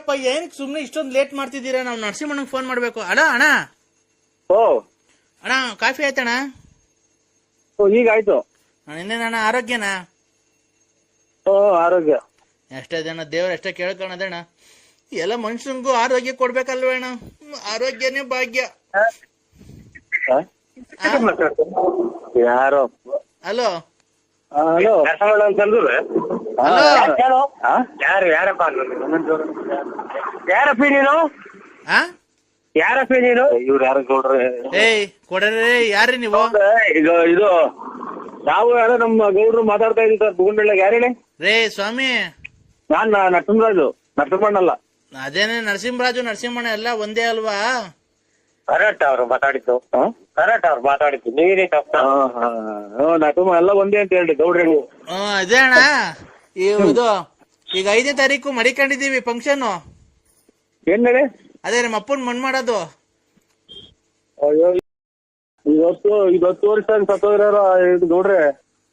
ಅಯ್ಯಪ್ಪ ಏನಕ್ಕೆ ಸುಮ್ನೆ ಇಷ್ಟೊಂದು ಲೇಟ್ ಮಾಡ್ತಿದ್ದೀರಾ? ನಾವು ನರಸಿಂಹಣ್ಣಂಗೆ ಫೋನ್ ಮಾಡ್ಬೇಕು. ಅಣ್ಣ ಓ ಅಣ್ಣ, ಕಾಫಿ ಆಯ್ತಣ್ಣ? ಈಗ ಆಯ್ತು. ಇನ್ನೇನಣ್ಣ, ಆರೋಗ್ಯನಾ? ಓ ಆರೋಗ್ಯ ಎಷ್ಟೇ ಜನ ದೇವ್ರ ಎಷ್ಟೇ ಕೇಳ್ಕೊಳದಣ್ಣ, ಎಲ್ಲ ಮನುಷ್ಯನಿಗೂ ಆರೋಗ್ಯ ಕೊಡ್ಬೇಕಲ್ವೇಣ್ಣ? ಆರೋಗ್ಯನೇ ಭಾಗ್ಯ. ಯಾರೋ ಹಲೋ ಹಲೋ ಯಾರಪ್ಪಿ ನೀನು? ಯಾರಪ್ಪಿ ನೀನು? ಇವ್ರು ಯಾರು ಗೌಡ್ರೆ? ಏಯ್ ಕೊಡ್ರಿ, ಯಾರ್ರಿ ನೀವು? ಈಗ ಇದು ನಾವು ಯಾರೋ ನಮ್ಮ ಗೌಡ್ರು ಮಾತಾಡ್ತಾ ಇದೀವಿ ಸರ್. ಬುಗುಂಡಳ್ಳಿ ಯಾರು ಹೇಳಿ? ರೇ ಸ್ವಾಮಿ, ನಾನ್ ನರಸಿಂಹರಾಜು. ನರಸಿಂಹಣ್ಣಲ್ಲ. ಅದೇನೆ ನರಸಿಂಹಣ್ಣ ಎಲ್ಲ ಒಂದೇ ಅಲ್ವಾ? ಕರೆಕ್ಟ್ ಅವ್ರು ಮಾತಾಡಿದ್ದು. ಕರೆಕ್ಟ್ ಅವ್ರು ಮಾತಾಡಿದ್ದು. ನೀವೇ ನರಸಿಂಹ ಎಲ್ಲ ಒಂದೇ ಅಂತ ಹೇಳಿ ಗೌಡ್ರಿ. ಅದೇ ಅಣ್ಣ, ಇದು ಈಗ 5ನೇ ತಾರೀಕು ಮಡಿಕೊಂಡಿದೀವಿ ಫಂಕ್ಷನ್. ಏನ್ ಹೇಳಿ? ಅದೇ ನಮ್ಮ ಅಪ್ಪನ್ ಮಣ್ ಮಾಡೋದು. ಅಯ್ಯೋ, ಇದು 10 ವರ್ಷ ಸತ್ತೋದ್ರಾರ ಇದು ಗೌಡ್ರೆ.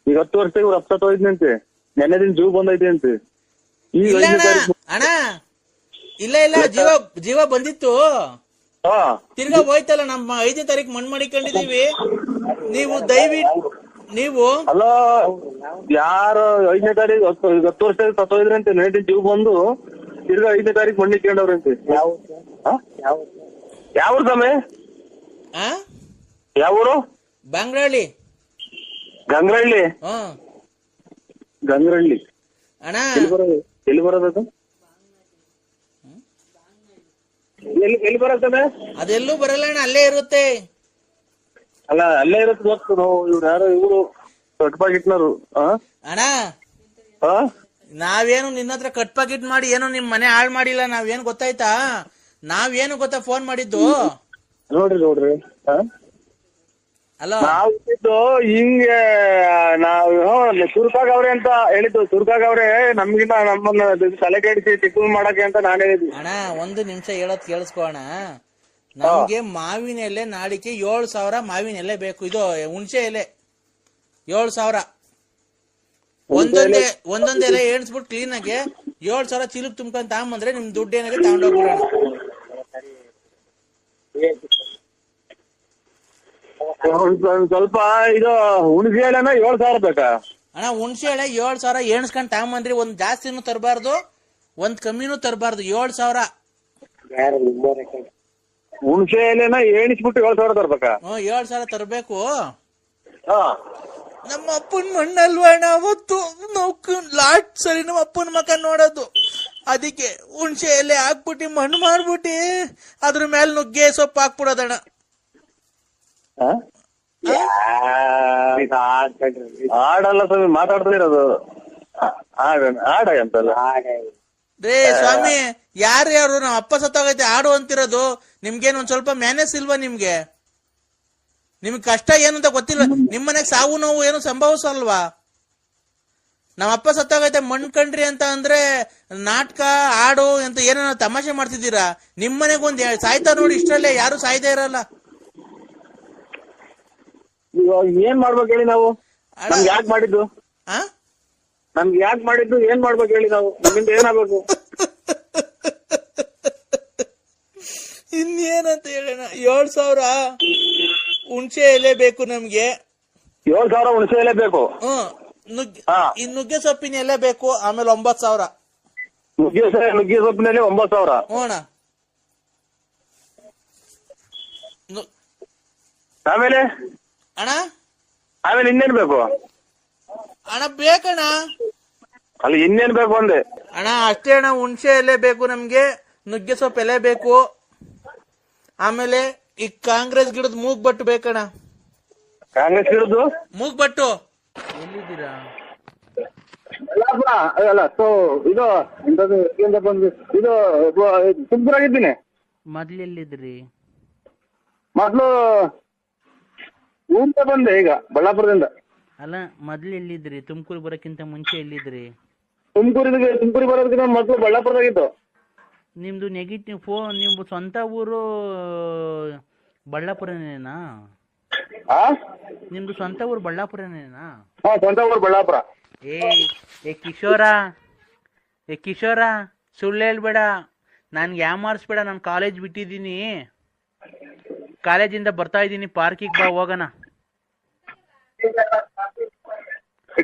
ಈಗ 10 ವರ್ಷ ಇವ್ರು ಸತ್ತೋಯ್ತಂತೆ. ನೆನ್ನೆ ದಿನ ಜೀವ ಬಂದೈತಿ ಅಂತೆ. ಈಗ ಅಣ್ಣ ಇಲ್ಲ ಜೀವ ಬಂದಿತ್ತು, ತಿರ್ಗಾ ಹೋಯ್ತಲ್ಲ. ನಮ್ಮ 5ನೇ ತಾರೀಕು ಮಣ್ ಮಾಡಿಕೊಂಡಿದೀವಿ. ನೀವು ನೀವು ಅಲ್ಲ, ಯಾರು 5ನೇ ತಾರೀಕು 10 ವರ್ಷ ಸತ್ತೋಯ್ದ್ರಂತೆ. ನೆನ್ನೆ ದಿನ ಜೀವ ಬಂದು ತಿರ್ಗಾ 5ನೇ ತಾರೀಕು ಮಣ್ಣಿಕೊಂಡವ್ರಂತೆ. ಯಾವ ಸಮಯ? ಯಾವೂರು? ಬಂಗ್ರಹಳ್ಳಿ. ಗಂಗ್ರಹಳ್ಳಿ. ಗಂಗ್ರಹಳ್ಳಿ ಅಣ್ಣ ಎಲ್ಲಿ ಬರೋದು? ಎಲ್ಲಿ ಬರತ್ತದ? ಅದೆಲ್ಲೂ ಬರಲ್ಲ ಅಣ್ಣ, ಅಲ್ಲೇ ಇರುತ್ತೆ. ಅಲ್ಲ, ಅಲ್ಲೇ ಇರುತ್ತೆ ಗೊತ್ತು. ಇವ್ರು ಯಾರೋ ಇವ್ರು ದೊಡ್ಡ ಪಾಕಿಟ್ನವ್ರು. ಅಣ್ಣ ನಾವೇನು ನಿನ್ನ ಹತ್ರ ಕಟ್ ಪಾಕಿಟ್ ಮಾಡಿ ಏನು ನಿಮ್ ಮನೆ ಹಾಳು ಮಾಡಿಲ್ಲ. ನಾವೇನು ಗೊತ್ತಾಯ್ತಾ? ನಾವೇನು ಗೊತ್ತಾ ಫೋನ್ ಮಾಡಿದ್ದು? ನೋಡ್ರಿ ಅಲ್ಲ, ನಾವು ಹಿಂಗೆ ನಾವು ಸುರ್ಕಾಗವ್ರೆ ಅಂತ ಹೇಳಿದ್ದು. ಸುರ್ಕಾಗವ್ರೆ ನಮ್ಗಿನ್ನ ನಮ್ಮನ್ನ ತಲೆ ಕೆಡಿಸಿ ಚಿಕ್ಕ ಮಾಡಕ್ಕೆ ಅಂತ ನಾನು ಹೇಳಿದ್ವಿ. ಅಣ್ಣ ಒಂದು ನಿಮಿಷ ಹೇಳೋದ್ ಕೇಳಿಸ್ಕೋಣ. ನಮ್ಗೆ ಮಾವಿನ ಎಲೆ ನಾಳಿಕೆ 7,000 ಮಾವಿನ ಎಲೆ ಬೇಕು. ಇದು ಹುಣಸೆ ಎಲೆ 7,000. ಒಂದೊಂದ್ ಎಲೆ ಎಣಿಸ್ಬಿಟ್ಟು ಕ್ಲೀನ್ ಆಗಿ 7,000 ಚೀಲಕ್ ತುಂಬ್ಕೊಂಡ್ ತಗೊಂಬಂದ್ರೆ ನಿಮ್ ದುಡ್ಡು ಏನಾಗೆ ತಗೊಂಡೋಗ್ಬಿಡೋಣ. ಸ್ವಲ್ಪ ಇದು ಹುಣಸೆ ಎಲೆನ 7,000 ಬೇಕಾ? ಅಣ್ಣ ಹುಣಸೆ ಎಲೆ 7,000 ಎಣಿಸ್ಕೊಂಡ್ ತಗೊಂಬಂದ್ರಿ. ಒಂದ್ ಜಾಸ್ತಿನೂ ತರಬಾರ್ದು, ಒಂದ್ ಕಮ್ಮಿನೂ ತರಬಾರ್ದು. 7,000 ಹುಣಸೆ ಎಲೆನ ಎಣಿಸ್ಬಿಟ್ಟು 7,000 ತರ್ಬೇಕಾ? 7,000 ತರಬೇಕು. ನಮ್ಮ ಅಪ್ಪನ ಮಣ್ಣಲ್ವಣ್ಣ ಅವತ್ತು ನಾವು ಲಾಸ್ಟ್ ಸರಿ ನಮ್ಮ ಅಪ್ಪನ ಮಕ್ಕ ನೋಡೋದು. ಅದಕ್ಕೆ ಹುಣಸೆ ಎಲೆ ಹಾಕ್ಬಿಟ್ಟು ಮಣ್ಣು ಮಾಡ್ಬಿಟ್ಟು ಅದ್ರ ಮೇಲೆ ನುಗ್ಗೆ ಸೊಪ್ಪು ಹಾಕ್ಬಿಡೋದಣ್ಣ. ಆಡಲ್ಲ ಸ್ವಾಮಿ, ಮಾತಾಡ್ತಾ ಇರೋದು ಆಡ ಅಂತಲ್ಲ. ರೇ ಸ್ವಾಮಿ, ಯಾರು ನಮ್ಮ ಅಪ್ಪ ಸತ್ತೋಗೈತೆ ಆಡು ಅಂತಿರೋದು. ನಿಮ್ಗೇನು ಒಂದ್ ಸ್ವಲ್ಪ ಮ್ಯಾನೇಜ್ ಇಲ್ವಾ? ನಿಮ್ಗೆ ಕಷ್ಟ ಏನು ಅಂತ ಗೊತ್ತಿಲ್ವಾ? ನಿಮ್ ಮನೆಗ್ ಸಾವು ನೋವು ಏನು ಸಂಭವಿಸಲ್ವಾ? ನಮ್ಮ ಅಪ್ಪ ಸತ್ತೋಗೈತೆ ಮಣ್ ಕಂಡ್ರಿ ಅಂತ ಅಂದ್ರೆ ನಾಟಕ ಆಡು ಅಂತ ಏನೋ ತಮಾಷೆ ಮಾಡ್ತಿದ್ದೀರಾ. ನಿಮ್ ಮನೆಗ್ ಒಂದ್ ಸಾಯ್ತಾ ನೋಡಿ, ಇಷ್ಟರಲ್ಲೇ ಯಾರು ಸಾಯ್ತಾ ಇರಲ್ಲ. ಇವಾಗ ಏನ್ ಮಾಡ್ಬೇಕು ಹೇಳಿ ನಾವು? ನಮ್ಗೆ ಯಾಕೆ ಮಾಡಿದ್ದು? ನಮ್ಗೆ ಯಾಕೆ ಮಾಡಿದ್ದು? ಏನ್ ಮಾಡ್ಬೇಕು ಹೇಳಿ ನಾವು? ನಮ್ಮಿಂದ ಏನಾಗ್ಬೇಕು? ಇನ್ನೇನಂತ ಹೇಳೋಣ? 7,000 ಹುಣಸೆ ಎಲೆ ಬೇಕು ನಮ್ಗೆ. 7,000 ಹುಣಸೆ ಎಲೆ ಬೇಕು. ನುಗ್ಗೆ ಸೊಪ್ಪಿನ ಎಲೆ ಬೇಕು. ಆಮೇಲೆ 9,000 ನುಗ್ಗೆ ಸೊಪ್ಪಿನಲ್ಲಿ 9,000. ಹೋಣ. ಆಮೇಲೆ ಇನ್ನೇನ್ ಬೇಕು ಅಣ್ಣ? ಬೇಕಣ್ಣ. ಅಲ್ಲಿ ಇನ್ನೇನ್ ಬೇಕು ಅಂದೆ ಅಣ್ಣ? ಅಷ್ಟೇ ಅಣ್ಣ, ಹುಣಸೆ ಎಲೆ ಬೇಕು ನಮ್ಗೆ, ನುಗ್ಗೆ ಸೊಪ್ಪು ಎಲೆ ಬೇಕು. ಆಮೇಲೆ ಈ ಕಾಂಗ್ರೆಸ್ ಗಿಡದ ಮೂಗ್ಬಟ್ಟು ಬೇಕಣ್ಣ. ಕಾಂಗ್ರೆಸ್ ಗಿಡದ್ದು ಮೂಗ್ಬಟ್ಟು ಎಲ್ಲಿದ್ದೀರಾ? ಅಲ್ಲ ಇದು ಇದು ತುಮಕೂರಾಗಿದ್ದೀನಿ. ಮೊದ್ಲು ಎಲ್ಲಿದ್ರಿ? ಮೊದ್ಲು ಊರಿಂದ ಬಂದೆ, ಈಗ ಬಳ್ಳಾಪುರದಿಂದ. ಅಲ್ಲ, ಮೊದ್ಲು ಎಲ್ಲಿದ್ರಿ? ತುಮಕೂರು ಬರೋಕ್ಕಿಂತ ಮುಂಚೆ ಎಲ್ಲಿದ್ರಿ? ತುಮಕೂರಿಗೆ ಬರೋದಕ್ಕಿಂತ ಮೊದ್ಲು ಬಳ್ಳಾಪುರದಾಗಿತ್ತು. ನಿಮ್ದು ನೆಗೆಟಿವ್ ನಿಮ್ದು ಸ್ವಂತ ಊರು ಬಳ್ಳಾಪುರನೇನಾ? ನಿಮ್ದು ಸ್ವಂತ ಊರು ಬಳ್ಳಾಪುರನೇನಾ? ಸ್ವಂತ ಊರು ಬಳ್ಳಾಪುರ. ಏ ಕಿಶೋರ ಸುಳ್ಳು ಹೇಳ್ಬೇಡ. ನನ್ಗೆ ಯಾಮಾರಿಸ್ಬೇಡ, ನಾನು ಕಾಲೇಜ್ ಬಿಟ್ಟಿದ್ದೀನಿ, ಕಾಲೇಜಿಂದ ಬರ್ತಾ ಇದ್ದೀನಿ, ಪಾರ್ಕಿಗೆ ಬಾ ಹೋಗೋಣ.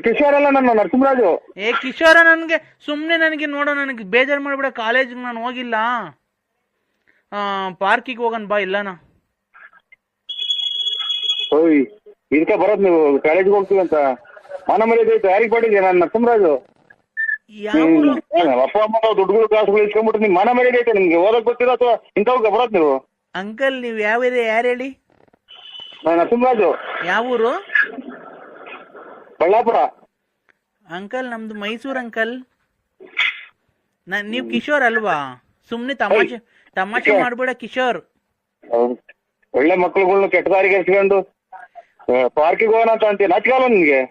ಕಿಶೋರ್ ಅಲ್ಲ ನನ್ನ ನರಸಿಂಹರಾಜು. ಏ ಕಿಶೋರ, ನನ್ಗೆ ಸುಮ್ನೆ ನನಗೆ ನೋಡೋ, ನನಗೆ ಬೇಜಾರು ಮಾಡ್ಬೇಡ, ಕಾಲೇಜಿಗೆ ನಾನು ಹೋಗಿಲ್ಲ, ಪಾರ್ಕಿಗೆ ಹೋಗೋಣ ಬಾ ಇಲ್ಲನಾ. ಓಯ್ ಇದಕ್ಕೆ ಬರೋದು ನೀವು ಕಾಲೇಜ್ಗೆ ಹೋಗ್ತೀವಿ ಅಂತ ಮನ ಮರ್ಯಾದೆ ಐತೆ ಯಾರಿಗೆ ಪಡಿದ್ಯಾ? ನಾನು ನರಸಿಂಹರಾಜು. ಅಪ್ಪ ಅಮ್ಮ ದುಡ್ಡುಗಳು ಕಾಸುಗಳು ಇಸ್ಕೊಂಡ್ಬಿಟ್ಟು ನಿಮ್ ಮನ ಮರ್ಯಾದೆ ಐತೆ ನಿಮ್ಗೆ? ಓದಕ್ ಗೊತ್ತಿಲ್ಲ ಅಥವಾ ಇಂಥವ್ಗೆ ಬರೋದು ನೀವು? ಅಂಕಲ್ ನೀವು ಯಾವ ಏರಿಯಾ, ಯಾರು ಹೇಳಿ? ನಾನು ನರಸಿಂಹರಾಜು. ಯಾವ ಊರು? ಬಳ್ಳಾಪುರ. ಅಂಕಲ್ ನಮ್ದು ಮೈಸೂರು ಅಂಕಲ್. ನೀವು ಕಿಶೋರ್ ಅಲ್ವಾ? ಸುಮ್ನೆ ತಮಾಷೆ ಮಾಡ್ಬೇಡ ಕಿಶೋರ್. ಒಳ್ಳೆ ಮಕ್ಳುಗಳ್ನ ಕೆಟ್ಟ ದಾರಿಗೆ ಎರ್ಸ್ಕೊಂಡು ಪಾರ್ಕಿಗೆ ಹೋಗೋಣ ಅಂತ ಅಂತೀಯ, ನಾಚಿಕಲ್ಲ ನಿನ್ಗೆ?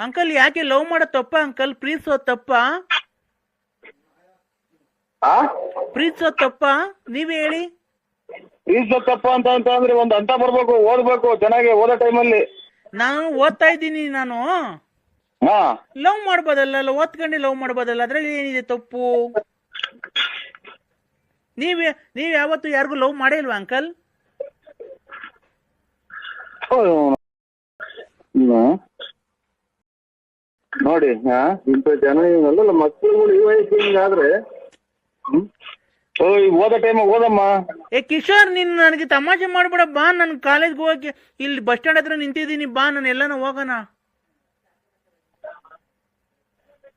ಅಂಕಲ್ ಯಾಕೆ ಲವ್ ಮಾಡೋದ್ ತಪ್ಪ ಅಂಕಲ್? ಪ್ರೀತಿಸೋದ್ ತಪ್ಪ? ಪ್ರೀತಿಸೋದ್ ತಪ್ಪ? ನೀವೇ ಹೇಳಿ. ಪ್ರೀತಿಸೋದ್ ತಪ್ಪ ಅಂತ ಅಂದ್ರೆ ಒಂದ್ ಹಂತ ಬರ್ಬೇಕು, ಓದ್ಬೇಕು ಚೆನ್ನಾಗಿ, ಓದೋ ಟೈಮಲ್ಲಿ. ನಾನು ಓದ್ತಾ ಇದ್ದೀನಿ, ನಾನು ಲವ್ ಮಾಡ್ಬೋದಲ್ಲ, ಓದ್ಕೊಂಡೆ ಲವ್ ಮಾಡ್ಬೋದಲ್ಲ, ಅದ್ರಲ್ಲಿ ಏನಿದೆ ತಪ್ಪು? ನೀವ್ ಯಾವತ್ತು ಯಾರಿಗೂ ಲವ್ ಮಾಡೇ ಇಲ್ವಾ ಅಂಕಲ್? ನೋಡಿ ಇಂಥ ಜನ ಅಲ್ಲ ಮಕ್ಕಳುಗಳು ಈ ವಯಸ್ಸು ಹಿಂಗಾದ್ರೆ ಓದೋ ಟೈಮ್ ಓದಮ್ಮ. ಏ ಕಿಶೋರ್, ನೀನ್ ನನಗೆ ತಮಾಷೆ ಮಾಡ್ಬೇಡ, ಬಾ, ನನ್ ಕಾಲೇಜ್ಗೆ ಹೋಗಕ್ಕೆ ಇಲ್ಲಿ ಬಸ್ ಸ್ಟ್ಯಾಂಡ್ ಹತ್ರ ನಿಂತಿದ್ದೀನಿ, ಬಾ, ನಾನು ಎಲ್ಲಾನ ಹೋಗೋಣ,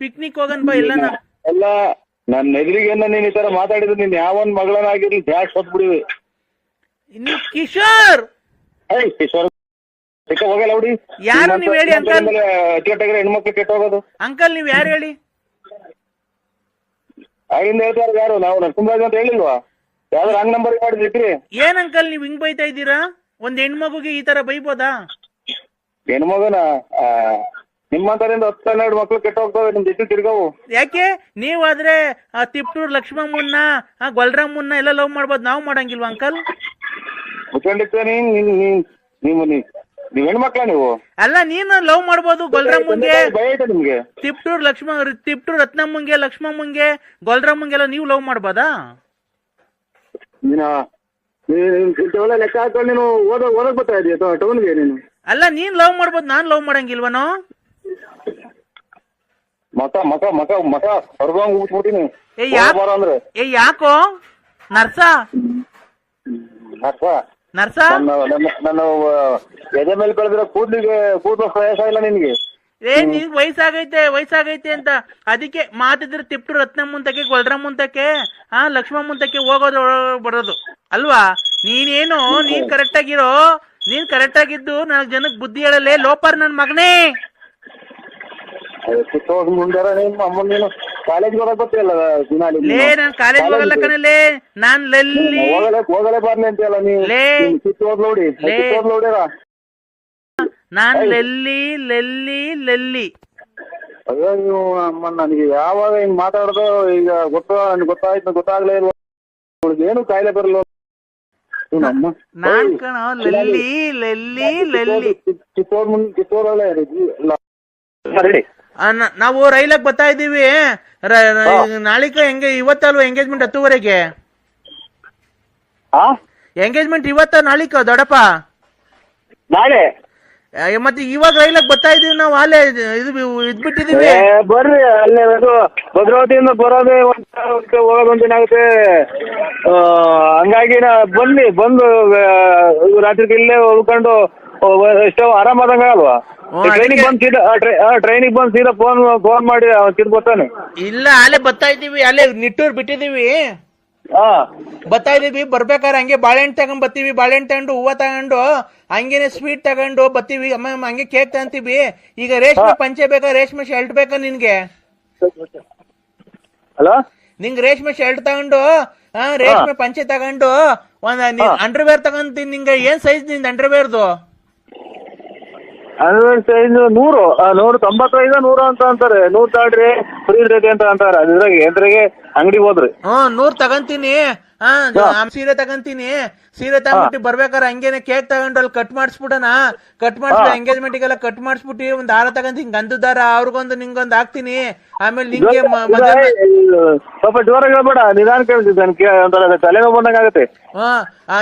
ಪಿಕ್ನಿಕ್ ಹೋಗೋಣ ಬಾ ಎಲ್ಲಾನ. ಅಲ್ಲ ನನ್ನ ಎದುರಿಗೆ ನೀನ್ ಈ ತರ ಮಾತಾಡಿದ್ರೆ ನೀನ್ ಯಾವನ್ ಮಗಳನ್ನಾಗಿರ್ಲಿ ಜಾಸ್ತಿ ಹೊತ್ಬಿಡಿವಿ. ನೀವ್ ಕಿಶೋರ್ ಕಿಶೋರ್ ಹೋಗಲ್ಲ ಹುಡಿ. ಯಾರು ನೀವ್ ಹೇಳಿ ಅಂಕಲ್? ಅಚ್ಚುಕಟ್ಟಾಗಿರೋ ಹೆಣ್ಮಕ್ಳು ಕೆಟ್ಟ ಹೋಗೋದು. ಅಂಕಲ್ ನೀವ್ ಯಾರು ಹೇಳಿ? ಆಗಿಂದ ಹೇಳ್ತಾರ ಯಾರು? ನಾವು ನರಸಿಂಹರಾಜ್ ಅಂತ ಹೇಳಿಲ್ವಾ? ಯಾವ್ದು ರಾಂಗ್ ನಂಬರ್ ಮಾಡಿದ್ರಿ? ಏನ್ ಅಂಕಲ್ ನೀವ್ ಹಿಂಗ್ ಬೈತಾ ಇದ್ದೀರಾ? ಒಂದ್ ಹೆಣ್ಮಗುಗೆ ಈ ತರ ಬೈಬೋದಾ? ಹೆಣ್ಮಗನ ನಿಮ್ಮಂತರಿಂದ 10-12 ಮಕ್ಳು ಕೆಟ್ಟ ಹೋಗ್ತವೆ, ನಿಮ್ ಜೊತೆ ತಿರ್ಗವು. ಯಾಕೆ? ನೀವಾದ್ರೆ ತಿಪ್ಟೂರ್ ಲಕ್ಷ್ಮಮ್ಮನ್ನ, ಗೊಲ್ರಾಮನ್ನ ಎಲ್ಲ ಲವ್ ಮಾಡ್ಬೋದು, ನಾವ್ ಮಾಡಂಗಿಲ್ವಾ ಅಂಕಲ್? ಮುಚ್ಕೊಂಡಿರ್ತೇ ನೀವ್ ಹೆಣ್ಮಕ್ಳ ನೀವು? ಅಲ್ಲ, ನೀನು ಲವ್ ಮಾಡ್ಬೋದು ಗೊಲ್ರಾಮಂಗೆ, ನಿಮ್ಗೆ ತಿಪ್ಟೂರ್ ರತ್ನಮ್ಮಂಗೆ, ಲಕ್ಷ್ಮಮ್ಮಂಗೆ, ಗೊಲ್ರಾಮಂಗೆಲ್ಲ ನೀವು ಲವ್ ಮಾಡ್ಬೋದಾ? ಲೆಕ್ಕ ಹಾಕೊಂಡು ನೀನು ಓದಕ್ ಬರ್ತಾ ಇದೀಯ ಟೌನ್ಗೆ ನೀನು? ಅಲ್ಲ, ನೀನ್ ಲವ್ ಮಾಡ್ಬೋದು, ನಾನ್ ಲವ್ ಮಾಡಂಗಿಲ್ವನೋ? ಮಕ ಹೊರಗೋಗ್ಬಿಡ್ತೀನಿ. ಏ ಯಾಕೋ ನರ್ಸ ನನ್ನ ಎದೆ ಮೇಲೆ ಬೆಳೆದಿರೋ ಕೂದಲು ಪ್ರಯಾಸ ಇಲ್ಲ ನಿನ್ಗೆ? ನಿನ್ಗೆ ವಯಸ್ಸಾಗೈತೆ ಅಂತ ಅದಕ್ಕೆ ಮಾತಿದ್ರೆ ತಿಪ್ಟು ರತ್ನಮ್ಮಂತಕ್ಕೆ, ಗೊಲ್ರಾಮಂತಕ್ಕೆ, ಲಕ್ಷ್ಮಮ್ಮಂತಕ್ಕೆ ಹೋಗೋದು ಬರೋದು ಅಲ್ವಾ? ನೀನೇನು ನೀನ್ ಕರೆಕ್ಟ್ ಆಗಿದ್ದು 4 ಜನಕ್ಕೆ ಬುದ್ಧಿ ಹೇಳಲೇ ಲೋಪರ್ ನನ್ ಮಗನೇ. ಮುಂದಾರ ನೀನು ಕಾಲೇಜ್ಗೆ ಹೋಗಕ್ ಗೊತ್ತಿಲ್ಲ ಲೇ, ನಾನ್ ಕಾಲೇಜ್ ಹೋಗಲ್ಲ ಕಣಲೇ, ನಾನ್ ಹೋಗಲೇ ಬರ್ಲಿ ಅಂತೆಲ್ಲ ನೀವು. ನಾನ್ ಲೆಲ್ಲಿ. ಅಯ್ಯೋ ನೀವು ಅಮ್ಮ, ನನಗೆ ಯಾವಾಗ ಹಿಂಗ್ ಮಾತಾಡೋದು ಈಗ ಗೊತ್ತಾಗ್ಲೇ ಇಲ್ವ? ಏನು ಕಾಯಿಲೆ ಬರಲ್ಲ ನಾನ್ ಕಣ ಲೆಲ್ಲಿ. ಕಿತ್ತೋರಲ್ಲೇ ನಾವು ರೈಲಾಗ್ ಬರ್ತಾ ಇದ್ದೀವಿ. ನಾಳಿಕ ಇವತ್ತಲ್ವ ಎಂಗೇಜ್ಮೆಂಟ್? 10:30ಗೆ ಎಂಗೇಜ್ಮೆಂಟ್. ಇವತ್ತ ನಾಳಿಕ ದೊಡ್ಡಪ್ಪ? ನಾಳೆ. ಮತ್ತೆ ಇವಾಗ ರೈಲಾಗ್ ಬರ್ತಾ ಇದೀವಿ ನಾವು, ಅಲ್ಲೇ ಇದ್ಬಿಟ್ಟಿದೀವಿ. ಬರ್ರಿ, ಅಲ್ಲೇ ಭದ್ರಾವತಿಯಿಂದ ಬರೋದೇ ಹೋಗೋದು ಒಂದಿನ ಆಗುತ್ತೆ. ಹಂಗಾಗಿ ಬಂದು ರಾತ್ರಿ ಇಲ್ಲೇ ಉಳ್ಕೊಂಡು ಎಷ್ಟೋ ಆರಾಮಾದಂಗ ಅಲ್ವಾ? ಟ್ರೈನಿಗೆ ಬಂದು ಸೀದಾ ಫೋನ್ ಮಾಡಿ ಬರ್ತಾನೆ. ಇಲ್ಲ, ಅಲ್ಲೇ ಬರ್ತಾ ಇದ್ದೀವಿ, ಅಲ್ಲೇ ನಿಟ್ಟೂರ್ ಬಿಟ್ಟಿದೀವಿ, ಬರ್ತಾ ಇದೀವಿ. ಬರ್ಬೇಕಾದ್ರೆ ಹಂಗೆ ಬಾಳೆಹಣ್ಣು ತಗೊಂಡ್ ಬರ್ತೀವಿ, ಬಾಳೆಹಣ್ಣು ತಗೊಂಡು ಹೂವ ತಗೊಂಡು ಹಂಗೇನೆ ಸ್ವೀಟ್ ತಗೊಂಡು ಬರ್ತೀವಿ. ಹಂಗೆ ಕೇಕ್ ತಗೊಂತೀವಿ. ಈಗ ರೇಷ್ಮೆ ಪಂಚೆ ಬೇಕಾ, ರೇಷ್ಮೆ ಶರ್ಟ್ ಬೇಕಾ ನಿನ್ಗೆ? ನಿಂಗೆ ರೇಷ್ಮೆ ಶರ್ಟ್ ತಗೊಂಡು ರೇಷ್ಮೆ ಪಂಚೆ ತಗೊಂಡು ಒಂದ್ ಅಂಡರ್ವೇರ್ ತಗೊಂತೀನಿ. ನಿಂಗೆ ಏನ್ ಸೈಜ್ ನಿಂದ ಅಂಡರ್ವೇರ್ದು? ಅಂಡರ್ವೇರ್ ಸೈಜ್ 100, 195, 100 ಅಂತ ಅಂತಾರೆ. 100 ತಾಳ್ರಿ. ಫ್ರೀ ಇರ್ತೈತಿ ಅಂತ ಅಂತಾರ ಅದ್ರಾಗ ಎದ್ರಾಗೆ ಅಂಗಡಿಗೆ ಹೋದ್ರಿ 100 ತಗಂತೀನಿ. ಸೀರೆ ತಗಂತೀನಿ. ಸೀರೆ ತಗೊಂಡ್ಬಿಟ್ಟು ಬರ್ಬೇಕಾರೆ ಹಂಗೇನೆ ಕೇಕ್ ತಗೊಂಡು ಅಲ್ಲಿ ಕಟ್ ಮಾಡಿಸ್ಬಿಡಣ. ಕಟ್ ಮಾಡಿಸ್ಬಿಟ್ಟು ಎಂಗೇಜ್ಮೆಂಟ್ಗೆಲ್ಲ ಕಟ್ ಮಾಡಿಸ್ಬಿಟ್ಟು ಒಂದ್ ದಾರ ತಗಂತೀನಿ, ಗಂಧದ ದಾರ, ಅವ್ರಿಗೊಂದು ನಿಂಗೊಂದು ಹಾಕ್ತೀನಿ. ಆಮೇಲೆ ನಿಂಗೆ ಸ್ವಲ್ಪ ಜೋರಾಗಿ ಹೇಳ್ಬೇಡ, ನಿಧಾನ ಕೇಳ್ತಿದ್ದೆ, ತಲೆನೋವು ಬಂದಂಗ ಆಗತ್ತೆ.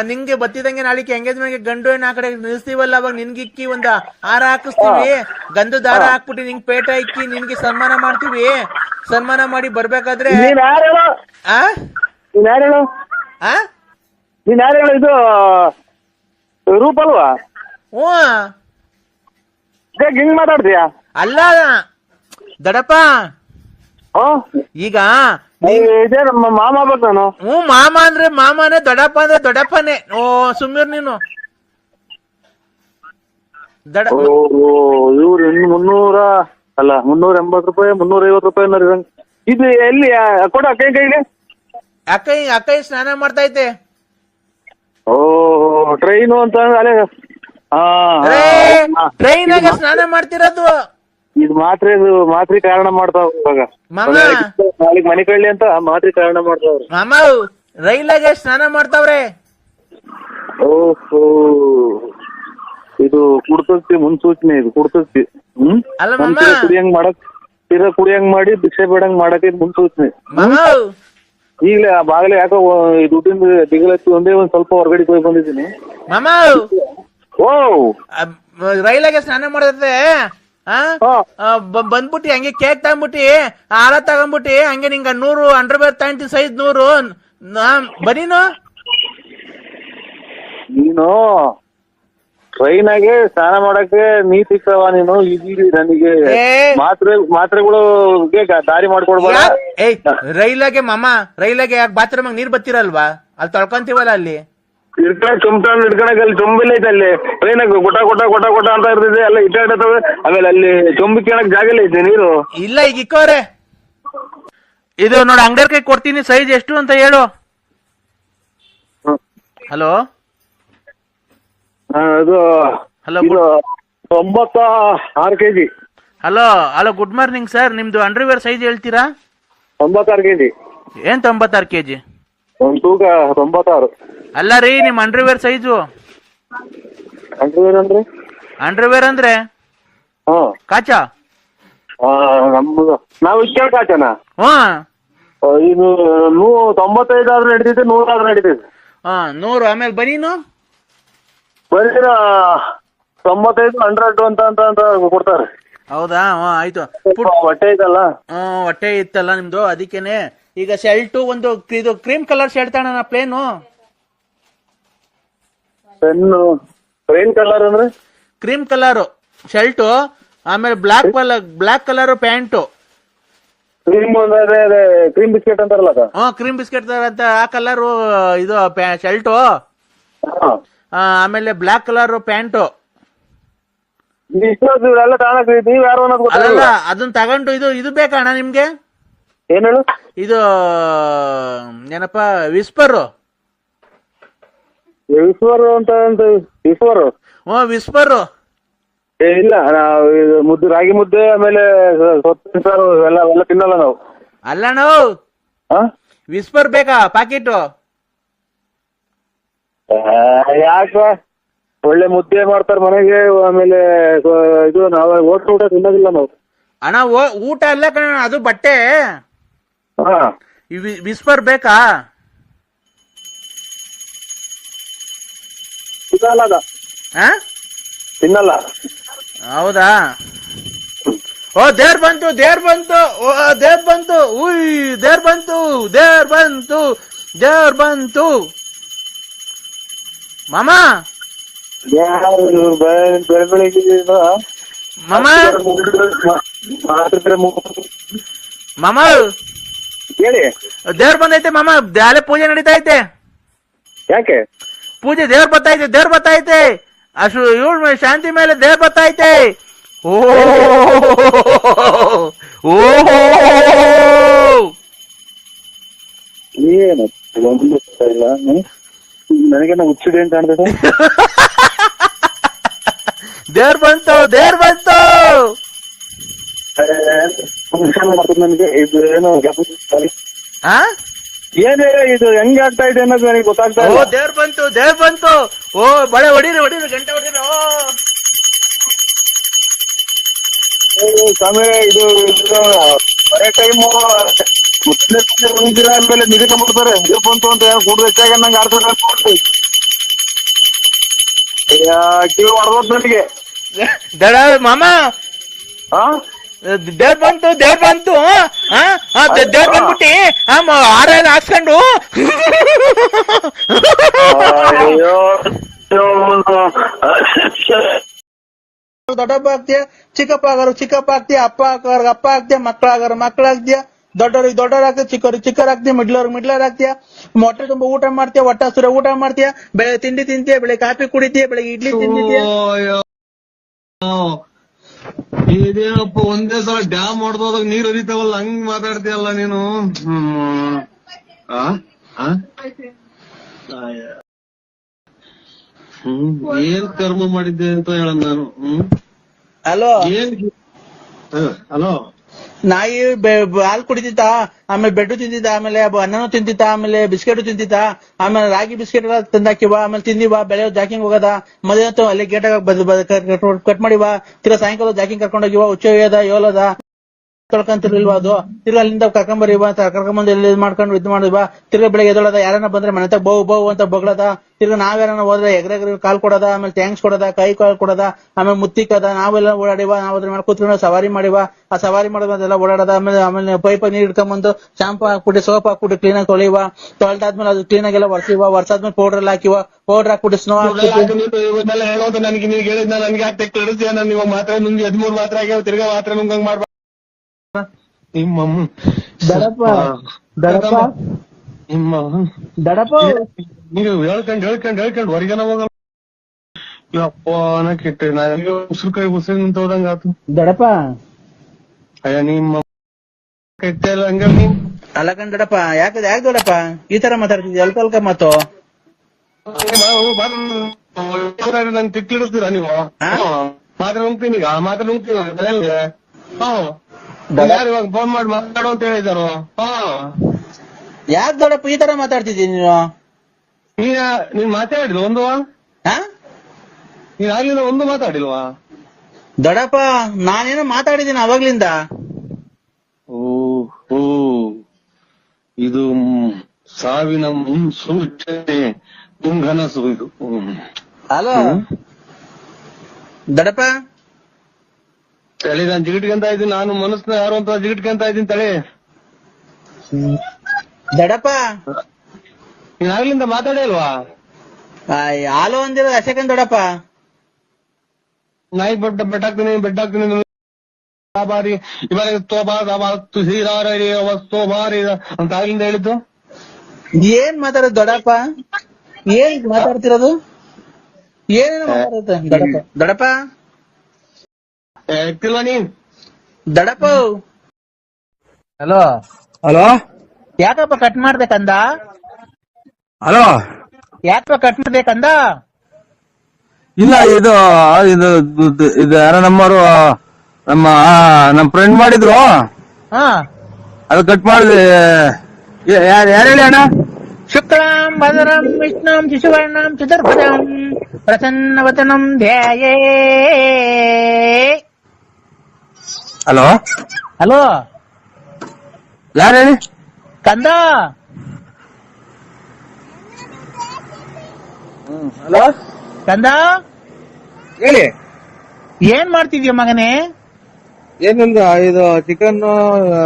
ನಿಂಗೆ ಬತ್ತಿದಂಗೆ ನಾಳಿಕೆ ಎಂಗೇಜ್ಮೆಂಟ್ಗೆ ಗಂಡು ಹೆಣ್ಣು ಆ ಕಡೆ ನಿಲ್ಸ್ತೀವಲ್ಲ, ಅವಾಗ ನಿನ್ಗೆ ಇಕ್ಕಿ ಒಂದ ಹಾರ ಹಾಕಿಸ್ತೀವಿ, ಗಂಧದ ದಾರ ಹಾಕ್ಬಿಟ್ಟು ನಿಂಗೆ ಪೇಟ ಇಕ್ಕಿ ನಿನ್ಗೆ ಸನ್ಮಾನ ಮಾಡ್ತೀವಿ. ಸನ್ಮಾನ ಮಾಡಿ ಬರ್ಬೇಕಾದ್ರೆ ನೀನ್ ಯಾರು ಹೇಳು? ನೀನ್ ಯಾರು ಹೇಳು? ಇದು ರೂಪ ಅಲ್ವಾ? ಹಿಂಗ್ ಮಾತಾಡ್ತೀಯಾ? ಅಲ್ಲ ದಡಪ್ಪ, ಈಗ ಇದೇ ನಮ್ಮ ಮಾಮ ಬೇಕು ನಾನು. ಮಾಮ ಅಂದ್ರೆ ಮಾಮನೇ, ದೊಡ್ಡಪ್ಪ ಅಂದ್ರೆ ದೊಡ್ಡಪ್ಪನೇ. ಸುಮ್ಮೀರ್ ನೀನು. ಇವ್ರು 300 ಅಲ್ಲ 380 ರೂಪಾಯಿ 350 ರೂಪಾಯಿ. ಇದು ಎಲ್ಲಿ ಕೊಡ ಕೈ ಕೈಗೆ? ಅಕ್ಕೈ ಸ್ನಾನ ಮಾಡ್ತೈತೆ. ಟ್ರೈನು ಅಂತ ಅಲ್ಲೇ ಟ್ರೈನಾಗ ಸ್ನಾನ ಮಾಡ್ತಿರೋದು. ಇದು ಮಾತ್ರಿ ಕಾರಣ ಮಾಡ್ತಾವ ಇವಾಗ. ನಾಳೆಗ್ ಮನೆ ಕಳ್ಳಿ ಅಂತ ಮಾತ್ರಿ ಕಾರಣ ಮಾಡ್ತಾವ್ರಿ. ಮಾಮ ರೈಲಾಗೆ ಸ್ನಾನ ಮಾಡ್ತಾವ್ರೆ. ಓಹೋ, ಇದು ಕುಡ್ತಕ್ತಿ ಮುನ್ಸೂಚನೆ. ಇದು ಕುಡ್ತಕ್ತಿ. ಕುಡಿಯಂಗ್ ಮಾಡಕ್ ಕುಡಿಯಂಗ್ ಮಾಡಿ ಭಿಕ್ಷೆ ಬೇಡಂಗ್ ಮಾಡಕ್ ಇದು ಮುನ್ಸೂಚನೆ. ಈಗಲೇ ಆ ಬಾಗಲೇ ಯಾಕೋ ದುಡ್ಡಿಂದ ದಿಗಲತ್ತಿ ಒಂದೇ ಒಂದ್ ಸ್ವಲ್ಪ ಹೊರಗಡೆ ಹೋಗಿ ಬಂದಿದ್ದೀನಿ. ಮಾಮ ಓ ರೈಲಾಗೆ ಸ್ನಾನ ಮಾಡತ್ತೆ. ಬಂದ್ಬಿಟ್ಟಿ ಹಂಗೆ ಕೇಕ್ ತಗೊಂಡ್ಬಿಟ್ಟಿ, ಹಾರ ತಗೊಂಡ್ಬಿಟ್ಟಿ, ಹಂಗೆ ನಿಂಗ 100 ಅಂಡರ್ವೇರ್ ತಗೊಂತೀನಿ, ಸೈಜ್ 100. ಬರೀನು ನೀನು ಟ್ರೈನಾಗೆ ಸ್ನಾನ ಮಾಡಕ್ಕೆ ನೀ ಸಿಕ್ಕವ ನೀನು. ಈಗ ನನಗೆ ಮಾತ್ರೆಗಳು ದಾರಿ ಮಾಡ್ಕೊಡ್ಬೇಡ. ರೈಲಾಗೆ ಮಾಮ, ರೈಲಾಗೆ ಯಾಕೆ ಬಾತ್ರೂಮ್ ನೀರ್ ಬತ್ತಿರಲ್ವಾ? ಅಲ್ಲಿ ತೊಳ್ಕೊಂತೀವಲ್ಲ, ಅಲ್ಲಿ ಹಿಡ್ಕೊಳಕ್ ಅಲ್ಲಿ ಚೊಂಬಿಲ್ಲ ಐತೆ. ಅಲ್ಲಿ ಟ್ರೈನಾಗ ಗೊಟ ಗೊಟ ಗೊಟ ಗೊಟ ಅಂತ ಇರ್ತದೆ, ಎಲ್ಲ ಇಟ್ಟಾಡ್ತವೆ. ಆಮೇಲೆ ಅಲ್ಲಿ ಚೊಂಬಿ ಕೇಳಕ್ ಜಾಗ ಇಲ್ಲ ಐತೆ ನೀರು. ಇಲ್ಲ, ಈಗ ಇಕ್ಕವ್ರೆ. ಇದು ನೋಡಿ, ಅಂಗಡಿಯರ್ ಕೈ ಕೊಡ್ತೀನಿ, ಸೈಜ್ ಎಷ್ಟು ಅಂತ ಹೇಳು. ಹಲೋ ಇದು hello 96 kg. Hello good morning sir. ನಿಮ್ದು ಅಂಡರ್ವೇರ್ ಸೈಜ್ ಹೇಳ್ತೀರಾ? 96 kg. ಏನ್ 96 kg? ಒಂದ್ ತೂಕ 96. ಅಲ್ಲ ರೀ, ನಿಮ್ ಅಂಡರ್ವೇರ್ ಸೈಜು. ಅಂಡರ್ವೇರ್ ಅಂದ್ರೆ ಕಾಚಾ? ನಮ್ದು ನಾವು ಇಷ್ಟ ಕಾಚನ. ಇದು 95 ಆದ್ರೂ ನಡೀತೈತೆ, 100 ಆದ್ರೂ ನಡೀತೈತೆ. 100. ಆಮೇಲೆ ಬನೀನು ಬರೀನ 95 100 ಅಂತ ಕೊಡ್ತಾರೆ. ಹೌದಾ? ಆಯ್ತು. ಹೊಟ್ಟೆ ಐತಲ್ಲ, ಹೊಟ್ಟೆ ಇತ್ತಲ್ಲ ನಿಮ್ದು, ಅದಕ್ಕೇನೆ. ಈಗ ಶರ್ಟು ಒಂದು ಇದು ಕ್ರೀಮ್ ಕಲರ್ ಶರ್ಟ್ ತಗೋಣ, ಪ್ಲೇನು. ಪ್ಲೇನ್ ಕಲರ್ ಅಂದ್ರೆ ಕ್ರೀಮ್ ಕಲರ್ ಶರ್ಟು, ಆಮೇಲೆ black colour pant. Cream biscuit ಅಂತಾರಲ್ಲ. ಕ್ರೀಮ್ ಬಿಸ್ಕೆಟ್ ಅಂತ ಆ ಕಲರ್ ಇದು ಶರ್ಟು. ಆಮೇಲೆ ಬ್ಲಾಕ್ ಕಲರ್ ಪ್ಯಾಂಟು. ಅಲ್ಲ, ಅದನ್ನ ತಗೊಂಡು ಇದು ಬೇಕಾ ಅಣ್ಣ ನಿಮ್ಗೆ? ಏನ್ ಹೇಳು? ಇದು ಏನಪ್ಪ, ವಿಸ್ಪರ್ ಅಂತ ವಿಸ್ಪರ್. ವಿಸ್ಪರ್ ಇಲ್ಲ, ಮುದ್ದೆ, ರಾಗಿ ಮುದ್ದೆ, ಆಮೇಲೆ ಸಾರು ಎಲ್ಲ ತಿನ್ನಲ್ಲ ನಾವು. ಅಲ್ಲ ನಾವು ವಿಸ್ಪರ್ ಬೇಕಾ ಪಾಕೆಟ್? ಯಾಕ, ಒಳ್ಳೆ ಮುದ್ದೆ ಮಾಡ್ತಾರ ಮನೆಗೆ. ಆಮೇಲೆ ಇದು ನಾವು ಹೋಟ್ಲು ಊಟ ತಿನ್ನೋದಿಲ್ಲ ನಾವು. ಅಣ್ಣ ಊಟ ಅಲ್ಲ ಕಣ, ಅದು ಬಟ್ಟೆ. ವಿಸ್ಪರ್ ಬೇಕಾ? ತಿನ್ನಲ್ಲ. ಹೌದಾ? ದೇವ್ರ ಬಂತು. ಉಯ್, ದೇವ್ರ ಬಂತು ಮಾಮ. ಬೆಳಗ್ಗೆ ಮಾಮ ಹೇಳಿ. ದೇವ್ರ ಬಂದೈತೆ ಮಾಮ, ಅಲ್ಲೇ ಪೂಜೆ ನಡೀತಾ ಐತೆ. ಯಾಕೆ ಪೂಜೆ? ದೇವ್ರ ಬತ್ತೈತೆ. ಅಷ್ಟು ಇವಳು ಶಾಂತಿ ಮೇಲೆ ದೇವ್ರ ಬತ್ತೈತೆ. ಏನು ಇಲ್ಲ, ನನಗೇನ ಹುಚ್ಚಿಡಿ ಅಂತ ಕಾಣ್ತದೆ. ದೇವ್ರ ಬಂತು. ನನಗೆ ಇದು ಏನು ಆ ಏನೇ ಇದು ಹೆಂಗ್ ಆಗ್ತಾ ಇದೆ ಅನ್ನೋದು ನನಗೆ ಗೊತ್ತಾಗ್ತಾ ಓ ಇಲ್ಲ. ದೇವ್ರ ಬಂತು ಓ ಬಳೆ ಹೊಡೀರಿ ಗಂಟೆ ಹೊಡೀರಿ ಸ್ವಾಮಿ ಇದು ಬರೇ ಟೈಮು ಮುಂದಿನ ಆದ್ಮೇಲೆ ನಿಗದಿಕೊಂಡ್ಬಿಡ್ತಾರೆ. ದೇವ್ ಬಂತು ಅಂತ ಕೂಡ ಹೆಚ್ಚಾಗ ನಂಗೆ ಆಡ್ತಾರೆ. ಕಿವಿ ಹೊಡೆದೋದ್ ನನಗೆ. ದಡ ಮಾಮ ಹಾ ದೇವ್ರ ಬಂತು ದೇವ್ರ ಬಂದ್ಬಿಟ್ಟಿ ಆರೆಲ್ಲ ಹಾಕ್ಸ್ಕೊಂಡು ಅಯ್ಯೋ ದೊಡ್ಡಪ್ಪ ಆಗ್ತೀಯ, ಚಿಕ್ಕಪ್ಪ ಆಗೋರು ಚಿಕ್ಕಪ್ಪ ಆಗ್ತೀಯ, ಅಪ್ಪ ಆಗೋರ್ಗ ಅಪ್ಪ ಆಗ್ತೀಯ, ಮಕ್ಕಳಾಗೋರು ಮಕ್ಕಳಾಗ್ತೀಯ, ದೊಡ್ಡವ್ರಿಗೆ ದೊಡ್ಡವ್ರು ಆಗ್ತೀಯ, ಚಿಕ್ಕವ್ರಿಗೆ ಚಿಕ್ಕವ್ರು ಆಗ್ತೀಯ, ಮಿಡ್ಲವ್ರಿಗೆ ಆಗ್ತೀಯ, ಮೊಟ್ಟೆ ತುಂಬ ಊಟ ಮಾಡ್ತೀಯ, ಹೊಟ್ಟೆ ಹಸುರ ಊಟ ಮಾಡ್ತೀಯ, ಬೆಳೆ ತಿಂಡಿ ತಿಂತೀಯ, ಬೆಳೆ ಕಾಫಿ ಕುಡಿತೀಯ, ಬೆಳಗ್ಗೆ ಇಡ್ಲಿ ತಿಂದಿದ್ಯಾ. ಇದೇನಪ್ಪ ಒಂದೇ ಸಲ ಡ್ಯಾಮ್ ಹೊಡೆದೋದಾಗ ನೀರ್ ಹರಿತಾವಲ್ಲ ಹಂಗ್ ಮಾತಾಡ್ತೀಯಲ್ಲ ನೀನು. ಏನ್ ಕರ್ಮ ಮಾಡಿದ್ದೆ ಅಂತ ಹೇಳ ನಾನು. ಹಲೋ ಏನ್ ಹಲೋ ನಾಯಿ ಹಾಲು ಕುಡಿತಿತ್ತ, ಆಮೇಲೆ ಬೆಡ್ಡು ತಿಂತಿದ್ದ, ಆಮೇಲೆ ಅನ್ನನೂ ತಿಂತಿತ್ತ, ಆಮೇಲೆ ಬಿಸ್ಕೆಟ್ ತಿಂತಿತ್ತ, ಆಮೇಲೆ ರಾಗಿ ಬಿಸ್ಕೆಟ್ ಎಲ್ಲ ತಂದಾಕಿವ, ಆಮೇಲೆ ತಿಂದಿವ, ಬೆಳೆ ಜಾಕಿಂಗ್ ಹೋಗದ, ಮದುವೆ ಅಂತೂ ಅಲ್ಲಿ ಗೇಟಾಗ ಕಟ್ ಮಾಡಿವ, ತಿರ್ಗಾ ಸಾಯಂಕಾಲ ಜಾಕಿಂಗ್ ಕರ್ಕೊಂಡೋಗಿವ, ಹುಚ್ಚ ಯೋಲದ ತೊಳ್ಕೊಂತಿರ್ಲಿಲ್ವಾ ಅದು, ತಿರ್ಗಾ ಅಲ್ಲಿಂದ ಕರ್ಕೊಂಬರಿವ, ಕರ್ಕೊಂಬಂದು ಎಲ್ಲಿ ಮಾಡ್ಕೊಂಡು ಇದ್ ಮಾಡಿವ, ತಿರ್ಗಾ ಬೆಳಗ್ಗೆ ಎದೊಳದ, ಯಾರನ್ನ ಬಂದ್ರೆ ಮನೆ ಬಹು ಅಂತ ಬೊಗಳದ, ತಿರ್ಗಾ ನಾವ್ಯಾರನ್ನ ಹೋದ್ರೆ ಎಗ್ರೆಗ್ರೆ ಕಾಲ್ ಕೊಡದ, ಆಮೇಲೆ ಥ್ಯಾಂಕ್ಸ್ ಕೊಡದ, ಕೈ ಕಾಲ್ ಕೊಡದ, ಆಮೇಲೆ ಮುತ್ತಿಕ್ಕದ, ನಾವೆಲ್ಲ ಓಡಾಡಿವ, ನಾವ್ ಅದ್ರ ಮೇಲೆ ಕೂತ್ಕೊಂಡು ಸವಾರಿ ಮಾಡಿವ, ಆ ಸವಾರಿ ಮಾಡೋದೆಲ್ಲ ಓಡಾಡದ, ಆಮೇಲೆ ಪೈಪ್ ನೀರ್ ಇಟ್ಕೊಂಡ್ಬಂದು ಶಾಂಪು ಹಾಕ್ಬಿಟ್ಟು ಸೋಪ್ ಹಾಕ್ಬಿಟ್ಟು ಕ್ಲೀನ್ ಆಗಿ ತೊಳಿವ, ತೊಳೆದಾದ್ಮೇಲೆ ಅದು ಕ್ಲೀನ್ ಆಗಿಲ್ಲ ಒರೆಸಿವ, ಒರೆಸಾದ್ಮೇಲೆ ಪೌಡರ್ ಎಲ್ಲ ಹಾಕಿವ, ಪೌಡರ್ ಹಾಕ್ಬಿಟ್ಟು ಸ್ನೋ ಹಾಕ್ಬಿಟ್ಟು ಇವನ್ನೆಲ್ಲ ಹೇಳೋದು ನನಗೆ ನೀವ್ ಹೇಳಿದ್ನ ನನ್ಗೆ ಯಾಕೆ ತಿಳಿಸ್ತೀಯ? ನಾನು ಇವಾಗ ಮಾತ್ರ ನುಂಗಿ 13 ಮಾತ್ರ ಆಗ್ಯಾವ, ತಿರ್ಗಾ ಮಾತ್ರ ನುಂಗಂಗ್ ಮಾಡ್ಬಾರ್ದು. ನಿಮ್ಮಮ್ಮ ದಡಪ್ಪ ನೀವು ಹೇಳ್ಕೊಂಡ್ ಹೊರಗೆನ ಹೋಗಲ್ಲ. ಯಪ್ಪ ನಾ ಕೆಟ್ಟ ನನಗೆ ಉಸಿರು ಕೈ ಉಸಿರು ನಿಂತ ಹೋದಂಗ ಆತು. ದಡಪ್ಪ ಅಯ್ಯ ನಿಮ್ಮ ಕೆಟ್ಟ ಇಲ್ಲ ಹಂಗ ನೀನ್ ಅಲ್ಲ ಕಣ್ ದಡಪ್ಪ, ಯಾಕೆ ದೊಡ್ಡಪ್ಪ ಈ ತರ ಮಾತಾಡ್ತಿದ್ಯ? ಅಲ್ಕ ಮಾತು ನನ್ ತಿಕ್ಕಿಡಿಸ್ತೀರಾ ನೀವು? ಮಾತ್ರ ನುಂಗ್ತೀನಿ ಈಗ, ಮಾತ್ರ ನುಂಗ್ತೀನಿ. ಯಾರು ಇವಾಗ ಫೋನ್ ಮಾಡಿ ಮಾತಾಡೋ ಅಂತ ಹೇಳಿದಾರು? ಯಾಕೆ ದೊಡ್ಡಪ್ಪ ಈ ತರ ಮಾತಾಡ್ತಿದ್ದೀನಿ ನೀನು? ನೀನ್ ಮಾತಾಡಿಲ್ವ ಒಂದು? ನೀನ್ ಆಗ್ಲಿಲ್ಲ ಒಂದು ಮಾತಾಡಿಲ್ವಾ? ದೊಡ್ಡಪ್ಪ ನಾನೇನೋ ಮಾತಾಡಿದ್ದೀನಿ ಅವಾಗ್ಲಿಂದ. ಓ ಇದು ಸಾವಿನ ಮುನ್ಸೂಚನೆ, ಮುಂಗನಸು ಇದು. ಹಲೋ ದೊಡ್ಡಪ್ಪ, ತಳಿ ನಾನ್ ಜಿಗಿಟ್ಕೊಂತ ಇದ್ದೀನಿ, ನಾನು ಮನಸ್ನ ಯಾರು ಅಂತ ಜಿಗಿಟ್ಕೊಂತ ಇದ್ದೀನಿ ತಳಿ. ದೊಡ್ಡಪ್ಪ ನೀನ್ ಆಗ್ಲಿಂದ ಮಾತಾಡೇ ಇಲ್ವಾ? ಹಾಲು ಒಂದಿರೋ ಅಶಕನ್ ದೊಡ್ಡಪ್ಪ. ನಾಯಿ ಬೆಟ್ಟಾಕ್ತೀನಿ ಬಾರಿ ಇವಾಗ ಬಾರಿ ಅಂತ ಆಗ್ಲಿಂದ ಹೇಳಿದ್ದು. ಏನ್ ಮಾತಾಡೋದು ದೊಡ್ಡಪ್ಪ? ಏನ್ ಮಾತಾಡ್ತಿರೋದು? ಏನೇನೋ ಮಾತಾಡುತ್ತೆ ದೊಡ್ಡಪ್ಪ. ಹೇಳ್ತಿಲ್ವಾ ನೀನ್? ದಡಪ್ಪ ಹಲೋ ಯಾಕಪ್ಪ ಕಟ್ ಮಾಡ್ಬೇಕಂದ? ಹಲೋ ಯಾಕಪ್ಪ ಕಟ್ ಮಾಡ್ಬೇಕಂದ? ಇಲ್ಲ ಇದು ಯಾರೋ ನಮ್ಮವರು ನಮ್ಮ ಫ್ರೆಂಡ್ ಮಾಡಿದ್ರು, ಅದು ಕಟ್ ಮಾಡಿದ್ವಿ. ಯಾರು ಹೇಳಿ ಅಣ್ಣ? ಶುಕ್ಲಾಂ ಭದ್ರಂ ವಿಷ್ಣುಂ ಶಿಶುವರ್ಣಂ ಚತುರ್ಭುಜಂ ಪ್ರಸನ್ನವದನಂ ಧ್ಯಾಯೇ. ಹಲೋ ಹಲೋ ಯಾರು ಹೇಳಿ? ಕಂದ. ಹಲೋ ಕಂದ ಹೇಳಿ. ಏನ್ ಮಾಡ್ತಿದ್ಯ ಮಗನೇ? ಏನಿಲ್ಲ, ಇದು ಚಿಕನ್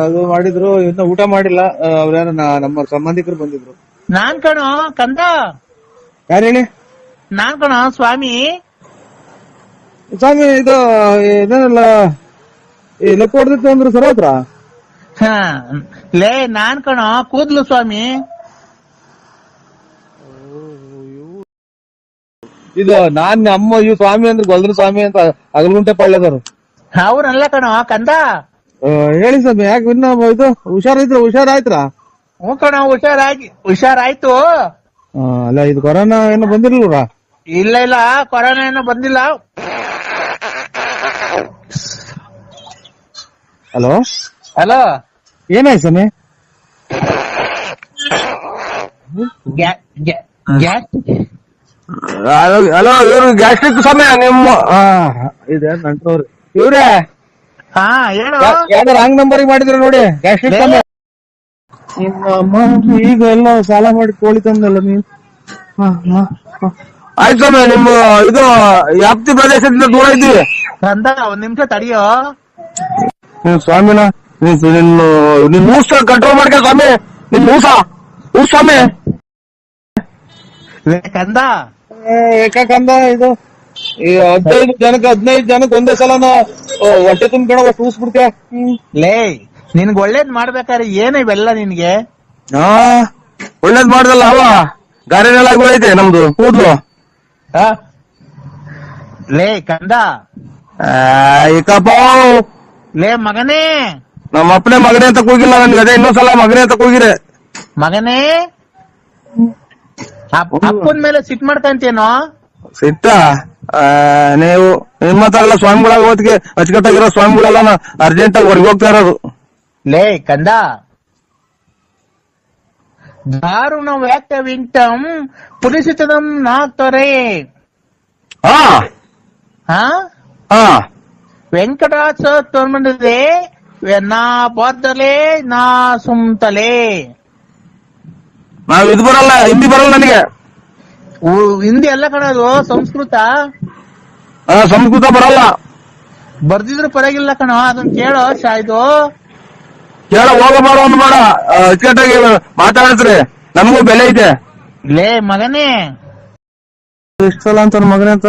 ಅದು ಮಾಡಿದ್ರು, ಇನ್ನು ಊಟ ಮಾಡಿಲ್ಲ. ಅವ್ರೇನ ನಮ್ಮ ಸಂಬಂಧಿಕರು ಬಂದಿದ್ರು. ನಾನ್ ಕಣೋ ಕಂದ. ಯಾರು ಹೇಳಿ? ನಾನ್ ಕಣೋ ಸ್ವಾಮಿ. ಸ್ವಾಮಿ ಇದು ಏನೇನಲ್ಲ ಲೆಕ್ಕ ಹೊಡೆದಿತ್ತು ಅಂದ್ರು ಸರ್ ಹತ್ರ. ಲೇ ನಾನ್ ಕಣೋ ಕೂದ್ಲು ಸ್ವಾಮಿ. ಇದು ನಾನ್ ನಮ್ಮ ಈ ಸ್ವಾಮಿ ಅಂದ್ರೆ ಗೊಲ್ದ್ರ ಸ್ವಾಮಿ ಅಂತ ಅಗಲಗುಂಟೆ ಪಾಳ್ಯದವ್ರು. ಅವ್ರಲ್ಲ ಕಣೋ ಕಂದ. ಹೇಳಿ ಸ್ವಾಮಿ, ಯಾಕೆ ಇನ್ನ ಇದು ಹುಷಾರಾಯ್ತ್ರ? ಹ್ಞೂ ಕಣೋ ಹುಷಾರಾಯ್ತು. ಅಲ್ಲ ಇದು ಕೊರೋನಾ ಏನು ಬಂದಿರ್ಲಿಲ್ವಾ? ಇಲ್ಲ ಕೊರೋನಾ ಏನೋ ಬಂದಿಲ್ಲ. ಹಲೋ ಹಲೋ ಏನಾಯ್ತು ಸ್ವಾಮಿ? ಹಲೋ ಇವ್ರು ಗ್ಯಾಸ್ಟ್ರಿಕ್ ಸ್ವಾಮಿ ನಿಮ್ಮ ಇದೆ ನಂಟ್ರವ್ರು ಇವ್ರೆ ಹಾ ಹೇಳು. ಯಾವ್ದಾರ ರಾಂಗ್ ನಂಬರಿಗೆ ಮಾಡಿದ್ರು ನೋಡಿ ಗ್ಯಾಸ್ಟ್ರಿಕ್ ಸ್ವಾಮಿ. ನಿಮ್ಮ ಅಮ್ಮ ಈಗ ಎಲ್ಲ ಸಾಲ ಮಾಡಿ ಕೋಳಿ ತಂದಲ್ಲ ನೀವು. ಆಯ್ತು ಸ್ವಾಮಿ, ನಿಮ್ಮ ಇದು ವ್ಯಾಪ್ತಿ ಪ್ರದೇಶದಿಂದ ದೂರ ಇದ್ದೀವಿ. ಕಂದ ಒಂದ್ ನಿಮಿಷ ತಡಿಯೋ. ಸ್ವಾಮಿನ ನಿನ್ ಮೂಸ ಕಂಟ್ರೋಲ್ ಮಾಡ್ಕ ಸ್ವಾಮಿ. ನಿನ್ ಮೂಸ ಸ್ವಾಮಿ ಕಂದ ಏಕಂದ ಇದು ಈ 15 ಜನಕ್ಕೆ ಒಂದೇ ಸಲನ ಹೊಟ್ಟೆ ತುಂಬ್ಕೊಂಡ ಕೂಸ್ಬಿಡ್ತೀಯ. ಲೇ ನಿನ್ಗ್ ಒಳ್ಳೇದ್ ಮಾಡ್ಬೇಕಾದ್ರೆ ಏನ ಇವೆಲ್ಲ ನಿನ್ಗೆ? ಹಾ ಒಳ್ಳೇದ್ ಮಾಡ್ದಲ್ಲ ಅವ ಗಾರೆನೆಲ್ಲ ಐತೆ ನಮ್ದು ಕೂದ್ಲು. ಲೇ ಕಂದ ಏಕಪ್ಪ ಲೇ ಮಗನೇ, ನಮ್ಮ ಅಪ್ಪನೇ ಮಗನೇ ಅಂತ ಕೂಗಿಲ್ಲ ನನ್ಗೆ. ಅದೇ ಇನ್ನೊಂದ್ಸಲ ಮಗನೇ ಅಂತ ಕೂಗಿರೆ ಮಗನೇ ಅಪ್ಪನ ಮೇಲೆ ಸಿಟ್ ಮಾಡ್ಕಂತೇನೋ? ಸಿಟ್ಟ ನೀವು ನಿಮ್ಮ ಹತ್ರ ಎಲ್ಲ ಸ್ವಾಮಿಗಳಾಗ ಹೊತ್ತಿಗೆ ಅಚ್ಚುಕಟ್ಟಾಗಿರೋ ಸ್ವಾಮಿಗಳೆಲ್ಲ ಅರ್ಜೆಂಟ್ ಆಗಿ ಹೊರಗೆ ಹೋಗ್ತಾ ಇರೋದು. ಲೇ ಕಂದ ದಾರುಣ ವ್ಯಾಕ್ಯ ವಿಂಟಂ ಪುಲಿಸಿತದಂ ನಾಕ್ತರೆ. ಹಾ ಹಾ ಹಾ ವೆಂಕಟಾಚ ತೋರ್ಮಂಡಿದೆ ನಾ ಬಾದ್ದಲೆ ನಾ ಸುಮ್ತಲೆ. ನಾವ್ ಇದು ಬರಲ್ಲ, ಹಿಂದಿ ಬರಲ್ಲ ನನಗೆ. ಹಿಂದಿ ಎಲ್ಲ ಕಣದು, ಸಂಸ್ಕೃತ. ಸಂಸ್ಕೃತ ಬರಲ್ಲ. ಬರ್ದಿದ್ರು ಪರವಾಗಿಲ್ಲ ಕಣ, ಅದನ್ನ ಕೇಳೋ. ಇದು ಕೇಳ ಹೋಗಬಾರ ಒಂದು ಮಾಡ ಅಚ್ಚುಕಟ್ಟಾಗಿ ಮಾತಾಡಿದ್ರೆ ನಮಗೂ ಬೆಲೆ ಐತೆ. ಲೇ ಮಗನೇ, ಎಷ್ಟು ಸಲ ಅಂತ ಮಗನೇ ಅಂತ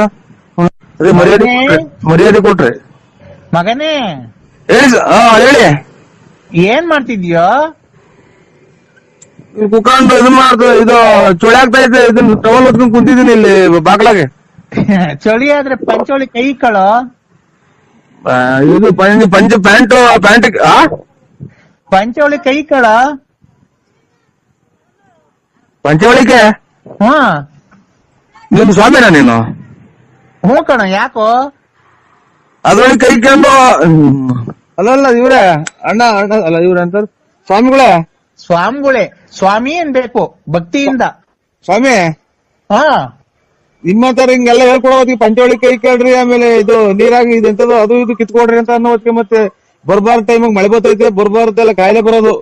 ಮರ್ಯಾದೆ ಕೊಟ್ರಿ. ಮಗನೇ ಹೇಳಿ ಹೇಳಿ, ಏನ್ ಮಾಡ್ತಿದ್ಯೋ? ಕುತ್ಕೊಂಡು ಇದು ಮಾಡ್ದು ಇದು ಚೊಳೆ ಆಗ್ತಾ ಇದೆ. ಇದನ್ನ ಟವಲ್ ಹೊತ್ಕೊಂಡ್ ಕುಂತಿದ್ದೀನಿ ಇಲ್ಲಿ ಬಾಗ್ಲಾಗೆ. ಚಳಿ ಆದ್ರೆ ಪಂಚೋಳಿ ಕೈ ಕಳೋ. ಇದು ಪಂಚ ಪ್ಯಾಂಟ್ ಪಂಚೋಳಿ ಕೈ ಕಳ. ಪಂಚವಳಿಕೆ ಹ್ಮ್ ನಿಮ್ ಸ್ವಾಮಿನ ನೀನು? ಹ್ಞೂ ಕಣ, ಯಾಕೋ? ಅದ್ರೊಳಗೆ ಕೈ ಕಂಡು ಅಲ್ಲ ಇವ್ರೆ ಅಣ್ಣ ಅಲ್ಲ ಇವ್ರೆ ಅಂತ ಸ್ವಾಮಿಗಳೇ. ಸ್ವಾಮಿಗಳೇ, ಸ್ವಾಮಿ ಅನ್ಬೇಕು ಭಕ್ತಿಯಿಂದ. ಸ್ವಾಮಿ ಹಾ ನಿಮ್ಮ ತರ ಹಿಂಗೆಲ್ಲ ಹೇಳ್ಕೊಡೋದಕ್ಕೆ ಪಂಚವಳಿ ಕೈ ಕೇಳ್ರಿ, ಆಮೇಲೆ ಇದು ನೀರಾಗಿ ಇದೆಂತದ್ದು ಅದು ಇದು ಕಿತ್ಕೊಡ್ರಿ ಅಂತ ಅನ್ನೋ ಹೊತ್ತಿಗೆ ಮತ್ತೆ ಬರ್ಬಾರ್ದು ಟೈಮಿಗೆ ಮಳೆ ಬರ್ತೈತೆ, ಬರ್ಬಾರ್ದೆಲ್ಲ ಕಾಯಿಲೆ ಬರೋದು.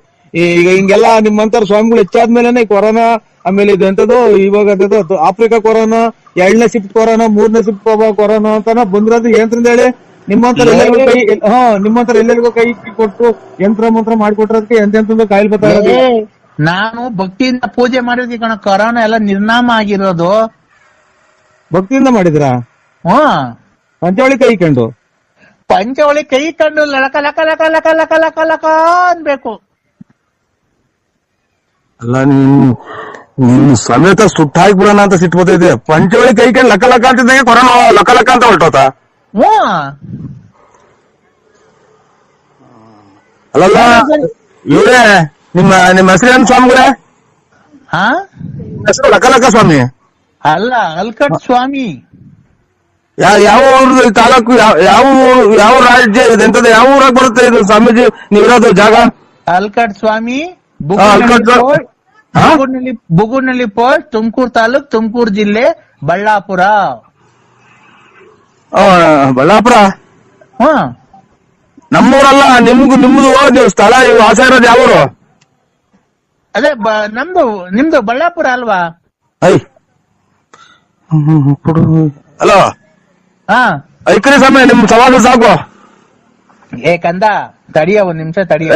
ಈಗ ಹಿಂಗೆಲ್ಲ ನಿಮ್ಮಂತರ ಸ್ವಾಮಿಗಳು ಹೆಚ್ಚಾದ್ಮೇಲೆ ಕೊರೋನಾ, ಆಮೇಲೆ ಇದು ಎಂತದ್ದು ಇವಾಗ ಆಫ್ರಿಕಾ ಕೊರೋನಾ, 2ನೇ ಶಿಫ್ಟ್ ಕೊರೋನಾ, 3ನೇ ಶಿಫ್ಟ್ ಕೊರೋನಾ ಅಂತಾನ ಬಂದಿರೋದು. ಏನಂತ ಹೇಳಿ ನಿಮ್ಮಂತರ ಎಲ್ಲರಿಗೂ ಕೈ ನಿಮ್ಮಂತರ ಎಲ್ಲರಿಗೂ ಕೈ ಕೊಟ್ಟು ಯಂತ್ರ ಮಂತ್ರ ಮಾಡಿಕೊಟ್ರದಕ್ಕೆ ಎಂತೆಂತ ಕಾಯಿಲೆ ಬರ್ತಾ ಇರೋದು. ನಾನು ಭಕ್ತಿಯಿಂದ ಪೂಜೆ ಮಾಡಿದ್ವಿ ಕಣ, ಕೊರೋನಾ ಎಲ್ಲ ನಿರ್ನಾಮ ಆಗಿರೋದು. ಭಕ್ತಿಯಿಂದ ಮಾಡಿದ್ರಾ? ಪಂಚವಳಿ ಕೈ ಕಂಡು ಪಂಚವಳಿ ಕೈ ಕಂಡು ಲಕ ಲಕ ಲಕ ಲಕ ಲಕ ಲಕ ಲಕ ಅನ್ಬೇಕು. ಅಲ್ಲ ನಿನ್ ಸಮೇತ ಸುಟ್ಟಾಕಿ ಬಿಡೋಣ ಅಂತ ಸಿಟ್ಟು ಬರ್ತೈತೆ. ಪಂಚವಳಿ ಕೈ ಕಂಡು ಲಕ ಲಕ ಅಂತಿದ್ದಂಗೆ ಕೊರೋನಾ ಲಕ ಲಕ ಅಂತ ಹೊರಟೋತ. ಅಲ್ಲಲ್ಲ ಇವ್ರೆ ನಿಮ್ಮ ಹೆಸರೇನು ಸ್ವಾಮಿಗಳೇ? ಹೆಸರು ಲಕ ಲಕ ಸ್ವಾಮಿ ಅಲ್ಲ, ಅಲ್ಕಟ್ ಸ್ವಾಮಿ. ಯಾವ ಊರು ತಾಲೂಕು, ಯಾವ ರಾಜ್ಯ ಇದೆಂತದ್ದು, ಯಾವ ಊರಾಗ ಬರುತ್ತೆ ಇದು ಸ್ವಾಮೀಜಿ ನೀವಿರೋದು ಜಾಗ? ಅಲ್ಕಟ್ ಸ್ವಾಮಿ, ಹಾ? ಬುಗುಡ್ನಳ್ಳಿ ಪೋಸ್ಟ್, ತುಮಕೂರು ತಾಲೂಕ್, ತುಮಕೂರು ಜಿಲ್ಲೆ, ಬಳ್ಳಾಪುರ. ಬಳ್ಳಾಪುರ ನಮ್ಮೂರಲ್ಲ, ನಿಮ್ದು ನೀವು ಸ್ಥಳ ವಾಸ ಇರೋದು ಯಾವ ಊರು? ಅದೇ ನಿಮ್ದು ಬಳ್ಳಾಪುರ ಅಲ್ವಾ? ಹಲೋ ಐಕ್ರಿ ಸಮಯ ನಿಮ್ ಸವಾಲು ಸಾಕು. ಏ ಕಂದ ತಡಿಯ, ಒಂದ್ ನಿಮಿಷ ತಡಿಯ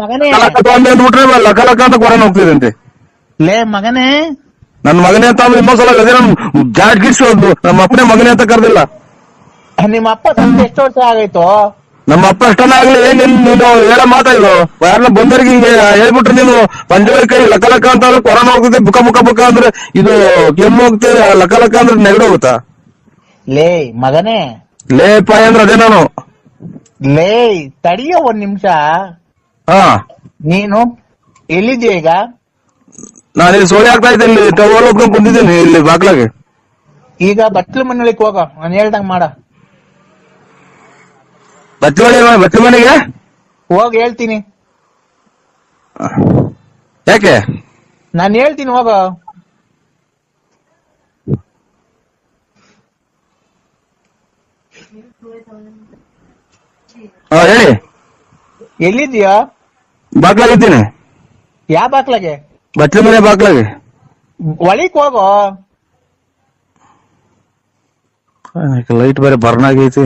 ಮಗನೇ. ಅಂದ್ಬಿಟ್ರೆ ಲಕ ಲಕ ಅಂತ ಕೊರೋನಾ ಹೋಗ್ತಿದಂತೆ. ಲೇ ಮಗನೇ, ನನ್ ಮಗನೇ ಅಂತ ಅಂದ್ರೆ ಇನ್ನೊಂದ್ಸಲ ಜಾಟ್ ಗಿಡ್ಸೋದು. ನಮ್ಮ ಅಪ್ಪನೇ ಮಗನೇ ಅಂತ ಕರೆದಿಲ್ಲ. ನಿಮ್ಮ ಅಪ್ಪ ಎಷ್ಟು ವರ್ಷ ಆಗೈತು? ನಮ್ಮ ಅಪ್ಪ ಅಷ್ಟನ್ನ ಆಗ್ಲಿ, ನೀನು ಹೇಳೋ ಮಾತಾಡು. ಯಾರನ್ನ ಬಂದವ್ರಿಗೆ ಹಿಂಗೆ ಹೇಳ್ಬಿಟ್ರೆ ನೀನು ಪಂಚವಳಿ ಕೈ ಲಕ ಲಕ ಅಂತ ಅಂದ್ರೆ ಕೊರೋನಾ ಹೋಗ್ತದೆ, ಬುಕ ಅಂದ್ರೆ ಇದು ಕೆಮ್ಮು ಹೋಗ್ತದೆ, ಲಕ ಲಕ ಅಂದ್ರೆ ನೆಗಡಿ ಹೋಗುತ್ತಾ? ಲೇ ಮಗನೇ, ಲೇ ಪಾಯ ಅಂದ್ರೆ ಅದೇ ನಾನು. ಲೇ ತಡಿಯೋ ಒಂದ್ ನಿಮಿಷ. ನೀನು ಎಲ್ಲಿದ್ಯಾ ಈಗ? ನಾನು ಇಲ್ಲಿ ಸೋಳಿ ಆಗ್ತಾ ಇದ್ದೆ, ಇಲ್ಲಿ ಟವಲ್ ಹೊತ್ಕೊಂಡ್ ಬಂದಿದ್ದೀನಿ ಇಲ್ಲಿ ಬಾಗ್ಲಾಗೆ. ಈಗ ಬಟ್ಲು ಮನೆಯೊಳಗೆ ಹೋಗ, ನಾನು ಹೇಳ್ದಂಗ್ ಮಾಡ. ಬಚ್ಚ ಮನೆಗೆ ಹೋಗ್ ಹೇಳ್ತೀನಿ. ಯಾಕೆ? ನಾನು ಹೇಳ್ತೀನಿ ಹೋಗೋ. ಹೇಳಿ. ಎಲ್ಲಿದ್ಯಾ? ಬಾಗ್ಲಾಗಿದ್ದೀನಿ. ಯಾವ ಬಾಕ್ಲಾಗೆ? ಬಚ್ಚಲ ಮನೆ ಬಾಗ್ಲಾಗೆ. ಒಳಿಕ್ ಹೋಗೋ. ಲೈಟ್ ಬೇರೆ ಬರ್ನ್ ಆಗೈತಿ.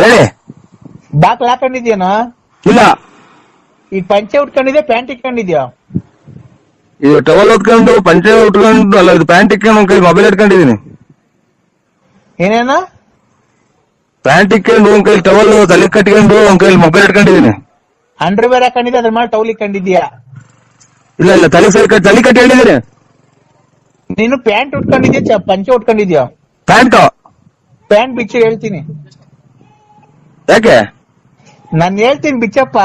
ಹೇಳಿ. ಬಾಕ್ಲ ಹಾಕೊಂಡಿದ್ಯಾನ? ಇಲ್ಲ. ಈಗ ಪಂಚೆ ಉಟ್ಕೊಂಡಿದ್ಯಾ ಪ್ಯಾಂಟ್ ಇಟ್ಕೊಂಡಿದ್ಯಾ? ಇದು ಟವಲ್ ಉಟ್ಕೊಂಡು ಪಂಚೆ ಉಟ್ಕೊಂಡು ಅಲ್ಲ, ಇದು ಪ್ಯಾಂಟ್ ಇಟ್ಕೊಂಡು ಒಂದ್ ಕೈ ಮೊಬೈಲ್ ಇಟ್ಕೊಂಡಿದೀನಿ. ಏನೇನ? ಪ್ಯಾಂಟ್ ಇಟ್ಕೊಂಡು ಒಂದ್ ಕೈ ಟವಲ್ ತಲೆ ಕಟ್ಕೊಂಡು ಒಂದ್ ಕೈ ಮೊಬೈಲ್ ಇಟ್ಕೊಂಡಿದೀನಿ. ಅಂಡರ್ ವೇರ್ ಹಾಕೊಂಡಿದ್ಯಾ ಅದ್ರ ಮೇಲೆ ಟೌಲ್ ಇಟ್ಕೊಂಡಿದ್ಯಾ? ಇಲ್ಲ ತಲೆ ಕಟ್ಕೊಂಡಿದೀನಿ. ನೀನು ಪ್ಯಾಂಟ್ ಉಟ್ಕೊಂಡಿದ್ಯಾ ಪಂಚೆ ಉಟ್ಕೊಂಡಿದ್ಯಾ? ಪ್ಯಾಂಟ್ ಬಿಚ್ಚು ಹೇಳ್ತೀನಿ. ಯಾಕೆ? ನಾನ್ ಹೇಳ್ತೀನಿ ಬಿಚ್ಚಪ್ಪ.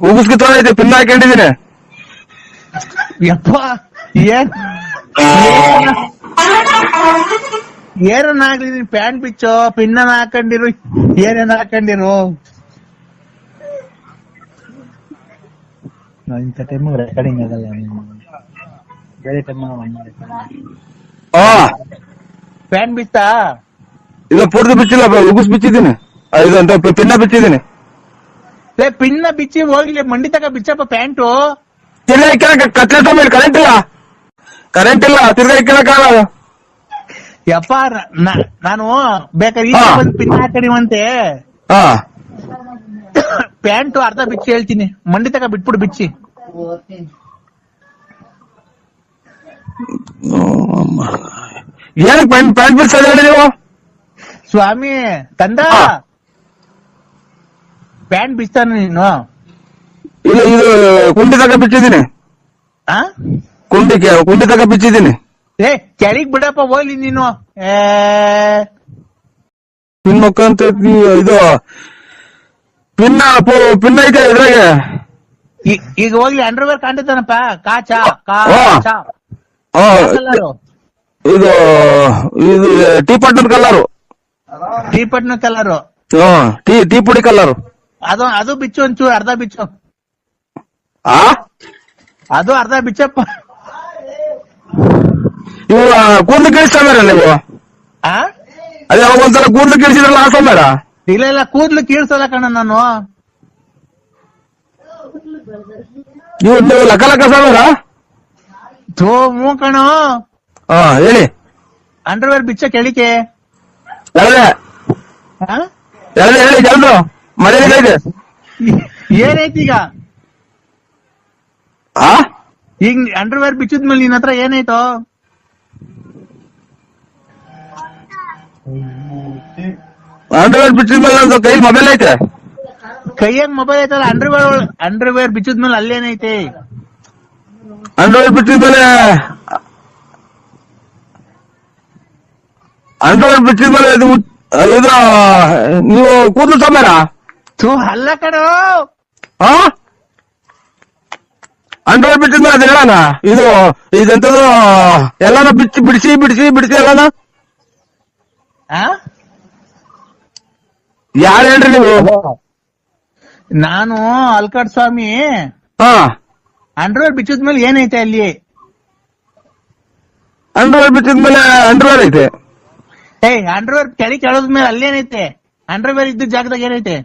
ಉಗಿಸ್ಕಿ ತೊಗೊಂಡೈತೆ ಪಿನ್ ಹಾಕೊಂಡಿದೀನಿ. ಯಪ್ಪ ಏನನ್ನಾಗ್ಲಿ ನೀನ್ ಪ್ಯಾಂಟ್ ಬಿಚ್ಚೋ ಪಿನ್ನ ಹಾಕೊಂಡಿರು ಏನೇನ್ ಹಾಕೊಂಡಿರು. ಇಂಥ ಟೈಮ್ ರೆಕಾರ್ಡಿಂಗ್ ಆಗಲ್ಲ, ಬೇರೆ ಟೈಮ್ ಪ್ಯಾಂಟ್ ಬಿಚ್ಚಾ? ಇಲ್ಲ ಪೂರ್ತಿ ಬಿಚ್ಚಿಲ್ಲ, ಉಗಿಸ್ ಬಿಚ್ಚಿದ್ದೀನಿ. ಇದು ಅಂತ ಪಿನ್ನ ಬಿಚ್ಚಿದ್ದೀನಿ. ಪಿನ್ನ ಬಿಚ್ಚಿ ಹೋಗ್ಲಿ ಮಂಡಿ ತಕ ಬಿಚ್ಚಪ್ಪ ಪ್ಯಾಂಟು. ತಿರ್ಗಾ ಇಕ್ಕಳಕ ಕಟ್ಲೆಟ್ ಮೇಲೆ ಕರೆಂಟ್ ಇಲ್ಲ ತಿರ್ಗಾ ಇಕ್ಕಳಕ್ಕಾಗಲ್ಲ. ಯಪ್ಪ ನಾನು ಬೇಕಾದ್ರೆ ಈಗ ಬಂದು ಪಿನ್ ಹಾಕಡಿವಂತೆ. ಪ್ಯಾಂಟು ಅರ್ಧ ಬಿಚ್ಚಿ ಹೇಳ್ತೀನಿ, ಮಂಡಿ ತಕ ಬಿಟ್ಬಿಡು ಬಿಚ್ಚಿ. ಏನಕ್ಕೆ ಪ್ಯಾಂಟ್ ಬಿಚ್ಚ ನೀವು? ಸ್ವಾಮಿ ತಂದ ಪ್ಯಾಂಟ್ ಬಿಚ್ತಾನ ನೀನು? ಇದು ಕುಂಡಿ ತಕ ಬಿಚ್ಚಿದ್ದೀನಿ. ಕುಂಡಿ ತಕ ಬಿಚ್ಚಿದ್ದೀನಿ. ಕೆಳಗ್ ಬಿಡಪ್ಪ ಹೋಗ್ಲಿ ನೀನು. ಪಿನ್ ಮುಖಾಂತ ಇದು ಪಿನ್ ಐತೆ ಇದ್ರಾಗೆ. ಈಗ ಹೋಗ್ಲಿ ಅಂಡರ್ವೇರ್ ಕಾಣ್ತಾನಪ್ಪ. ಕಾಚಾ ಇದು ಟೀ ಪಟ್ನ ಕಲರು. ಟೀ ಪಟ್ನ ಕಲರು. ಟೀ ಪುಡಿ ಕಲರು. ಅದು ಬಿಚ್ಚು ಒಂಚೂರು ಅರ್ಧ ಬಿಚ್ಚು. ಅದು ಅರ್ಧ ಬಿಚ್ಚಪ್ಪ. ಇವು ಕೂದಲು ಕೇಳಿಸ್ತಾರ ನೀವು? ಅದೇ ಒಂದ್ಸಲ ಕೂದಲು ಕೇಳಿಸಿದ್ರಲ್ಲ ಆ ಸಮಯ? ಇಲ್ಲ ಕೂದ್ಲು ಕೀಳ್ಸಲ್ಲ ಕಣ ನಾನು. ಇವು ಲಕ್ಕ ಸಮಯ? ಹ್ಞೂ ಕಣೋ. ಹೇಳಿ. ಅಂಡರ್ವೇರ್ ಬಿಚ್ಚ ಕೆಳಿಕೆ ಹೇಳಿ ಜಲ್ದು. ಮನೇಲಿ ಇದೆ. ಏನೈತಿ ಈಗ ಅಂಡರ್ವೇರ್ ಬಿಚ್ಚಿದ್ಮೇಲೆ ನಿನ್ ಹತ್ರ ಏನಾಯ್ತು? ಅಂಡರ್ವೇರ್ ಬಿಚ್ಚಿದ್ಮೇಲೆ ಕೈ ಮೊಬೈಲ್ ಐತೆ. ಕೈಯಾಗ ಮೊಬೈಲ್ ಐತಲ್ಲ. ಅಂಡರ್ವೇರ್ ಬಿಚ್ಚಿದ್ಮೇಲೆ ಅಲ್ಲೇನೈತೆ? ಅಂಡರ್ವೇರ್ ಬಿಚ್ಚಿದ್ಮೇಲೆ ಇದು ನೀವು ಕೂದಲು ಸಮಯ ಅಲ್ಲ ಕಣೋ. ಅಂಡರ್ವೇರ್ ಬಿಚ್ಚಿದ್ಮೇಲೆ ಅದು ಹೇಳೋಣ. ಇದೆಂತದ್ದು ಎಲ್ಲಾನ ಬಿಡಿಸಿ ಎಲ್ಲಾನ. ಯಾರು ಹೇಳ್ರಿ ನೀವು? ನಾನು ಅಲ್ಕಾಡ್ ಸ್ವಾಮಿ. ಅಂಡರ್ವೇರ್ ಬಿಚ್ಚಿದ್ಮೇಲೆ ಏನೈತೆ ಅಲ್ಲಿ? ಅಂಡರ್ವೇರ್ ಬಿಚ್ಚಿದ್ಮೇಲೆ ಅಂಡರ್ವೇರ್ ಐತೆ. ಅಂಡರ್ವೇರ್ ಕೆಳಗೆ ಕೆಳದ್ಮೇಲೆ ಅಲ್ಲೇನೈತೆ? ಅಂಡರ್ವೇರ್ ಇದ್ದ ಜಾಗದಾಗ ಏನೈತೆ?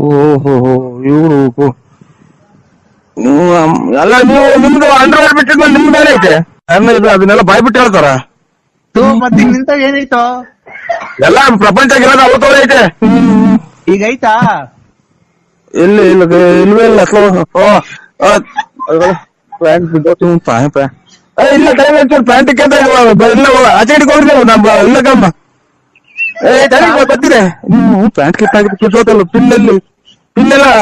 ಓಹೋ ಇವ್ರು ಅಲ್ಲ, ನೀವು ನಿಮ್ದು ಅಂಡರ್ವೇರ್ ಬಿಟ್ಟಿದ್ಮೇಲೆ ನಿಮ್ದು ಏನೈತೆ? ಆಮೇಲೆ ಅದನ್ನೆಲ್ಲ ಬಾಯ್ಬಿಟ್ಟು ಹೇಳ್ತಾರ. ಮತ್ತೆ ನಿಂತ ಏನಾಯ್ತು? ಎಲ್ಲ ಪ್ರಪಂಚ ಇರೋದು ಅವತ್ತೋಳ ಐತೆ. ಈಗ ಐತಾ? ಇಲ್ಲ ಇಲ್ವೇ ಇಲ್ಲ. ಇಲ್ಲ ಪ್ಯಾಂಟ್ ಆಚೆ ಹಿಡ್ಕೊಂಡ್ರಿ ನಮ್ಮ ಇಲ್ಲ ಕಮ್ಮ. ಬರ್ತೀನಿ ಪ್ಯಾಂಟ್ ಕಿತ್ತಾಗಿ ಪಿನ್ನೆಲ್ಲ